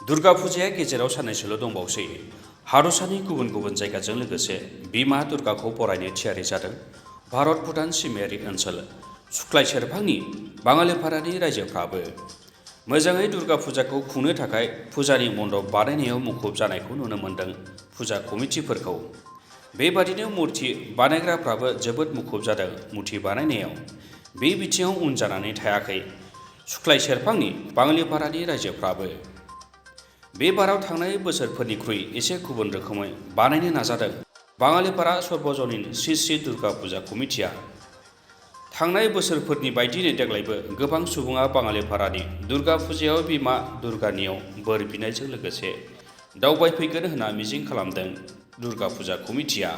दुर्गा फुजाया गेजेराव साननैसोल' दंबावसै। हादरसानि गुबुन गुबुन जायगाजों लोगोसे बिमा दुर्गाखौ बरायनो थियारि जादों भारत भुटान सिमायारि ओनसोल सुख्लाय सेरफांनि बाङालिपारानि रायजोफ्राबो। मोजाङै दुर्गा फुजाखौ खुंनो थाखाय फुजानि मन्दप बानायनायाव मुखुब जानायखौ नुनो मोन्दों फुजा कमिटिफोरखौ। बेबादिनो मुर्ति बानायग्राफ्राबो जोबोद मुखुब जादों मुर्ति बानायनायाव। बे बिथिङाव उन जानानै थायाखै सुख्लाय सेरफांनि बाङालिपारानि रायजोफ्राबो। बे बाराव थांनाय बोसोरफोरनिख्रुइ एसे गुबुन रोखोमै बानायनो नाजादों बाङालिपारा सर्वजनिन श्री श्री दुर्गा फुजा कमिटिया। थांनाय बोसोरफोरनि बायदिनो देग्लायबो गोबां सुबुङा बाङालिपारानि दुर्गा फुजायाव बिमा दुर्गानियाव बोर बिनायजों लोगोसे दावबायफैगोन होनना मिजिं खालामदों दुर्गा फुजा कमिटिया।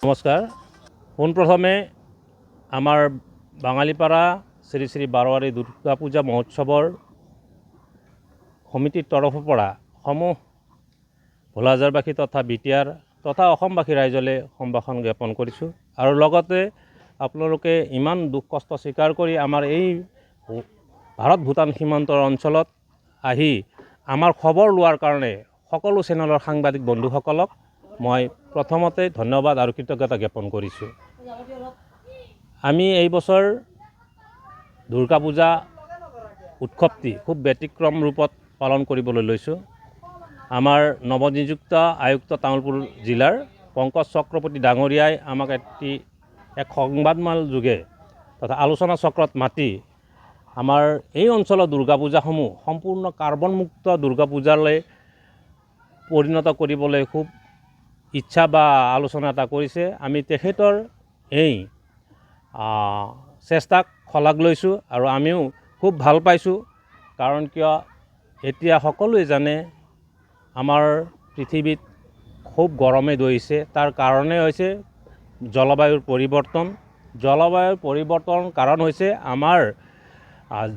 নমস্কাৰ। পোনপ্ৰথমে আমাৰ বাঙালিপাৰা শ্ৰী শ্ৰী বাৰোৱাৰী দুৰ্গা পূজা মহোৎসৱৰ সমিতিৰ তৰফৰ পৰা সমূহ ভোলাজাৰবাসী তথা বিটিআৰ তথা অসমবাসী ৰাইজলৈ সম্ভাষণ জ্ঞাপন কৰিছোঁ। আৰু লগতে আপোনালোকে ইমান দুখ কষ্ট স্বীকাৰ কৰি আমাৰ এই ভাৰত ভূটান সীমান্তৰ অঞ্চলত আহি আমাৰ খবৰ লোৱাৰ কাৰণে সকলো চেনেলৰ সাংবাদিক বন্ধুসকলক মই প্ৰথমতে ধন্যবাদ আৰু কৃতজ্ঞতা জ্ঞাপন কৰিছোঁ। আমি এই বছৰ দুৰ্গা পূজা উৎসৱটি খুব ব্যতিক্ৰম ৰূপত পালন কৰিবলৈ লৈছোঁ। আমাৰ নৱনিযুক্ত আয়ুক্ত তামোলপুৰ জিলাৰ পংকজ চক্ৰৱৰ্তী ডাঙৰীয়াই আমাক এক সংবাদমাল যোগে তথা আলোচনা চক্ৰত মাতি আমাৰ এই অঞ্চলৰ দুৰ্গা পূজাসমূহ সম্পূৰ্ণ কাৰ্বনমুক্ত দুৰ্গা পূজালৈ পৰিণত কৰিবলৈ খুব ইচ্ছা বা আলোচনা এটা কৰিছে। আমি তেখেতৰ এই চেষ্টাক শলাগ লৈছোঁ আৰু আমিও খুব ভাল পাইছোঁ। কাৰণ কিয় এতিয়া সকলোৱে জানে আমাৰ পৃথিৱীত খুব গৰমে ধৰিছে। তাৰ কাৰণে হৈছে জলবায়ুৰ পৰিৱৰ্তন। জলবায়ুৰ পৰিৱৰ্তন কাৰণ হৈছে আমাৰ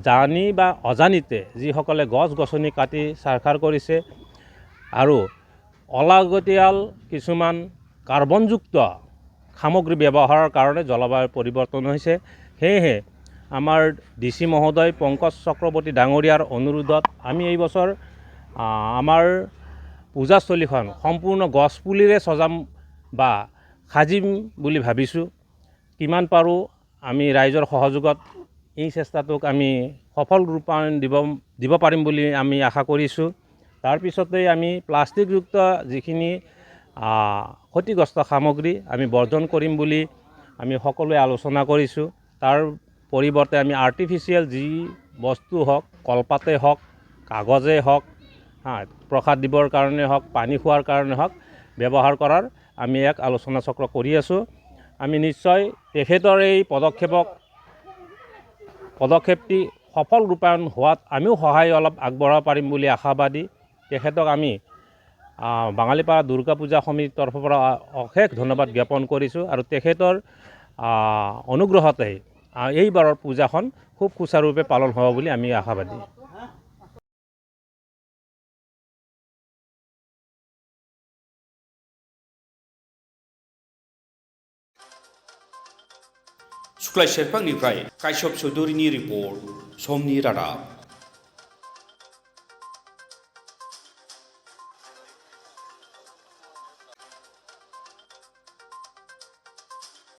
জানি বা অজানিতে যিসকলে গছ গছনি কাটি ছাৰখাৰ কৰিছে আৰু অলাগতিয়াল কিছুমান কাৰ্বনযুক্ত সামগ্ৰী ব্যৱহাৰৰ কাৰণে জলবায়ুৰ পৰিৱৰ্তন হৈছে। সেয়েহে আমাৰ DC মহোদয় পংকজ চক্ৰৱৰ্তী ডাঙৰীয়াৰ অনুৰোধত আমি এই বছৰ আমাৰ পূজাস্থলীখন সম্পূৰ্ণ গছপুলিৰে সজাম বা সাজিম বুলি ভাবিছোঁ। কিমান পাৰোঁ আমি ৰাইজৰ সহযোগত এই চেষ্টাটোক আমি সফল ৰূপায়ণ দিব পাৰিম বুলি আমি আশা কৰিছোঁ। তাৰপিছতেই আমি প্লাষ্টিকযুক্ত যিখিনি ক্ষতিগ্ৰস্ত সামগ্ৰী আমি বৰ্জন কৰিম বুলি আমি সকলোৱে আলোচনা কৰিছোঁ। তাৰ পৰিৱৰ্তে আমি আৰ্টিফিচিয়েল যি বস্তু হওক, কলপাতেই হওক, কাগজেই হওক, প্ৰসাদ দিবৰ কাৰণে হওক, পানী খোৱাৰ কাৰণে হওক ব্যৱহাৰ কৰাৰ আমি এক আলোচনা চক্ৰ কৰি আছোঁ। আমি নিশ্চয় তেখেতৰ এই পদক্ষেপটি সফল ৰূপায়ণ হোৱাত আমিও সহায় অলপ আগবঢ়াব পাৰিম বুলি আশাবাদী। তেখেতক আমি বাঙালিপাৰা দুৰ্গা পূজা সমিতিৰ তৰফৰ পৰা অশেষ ধন্যবাদ জ্ঞাপন কৰিছোঁ আৰু তেখেতৰ অনুগ্ৰহতে এইবাৰৰ পূজাখন খুব সুচাৰুৰূপে পালন হ'ব বুলি আমি আশাবাদী। सुख्लाय सेरफांनिफ्राय काश्यप चौधुरीनि रिपर्ट समनि रादाब।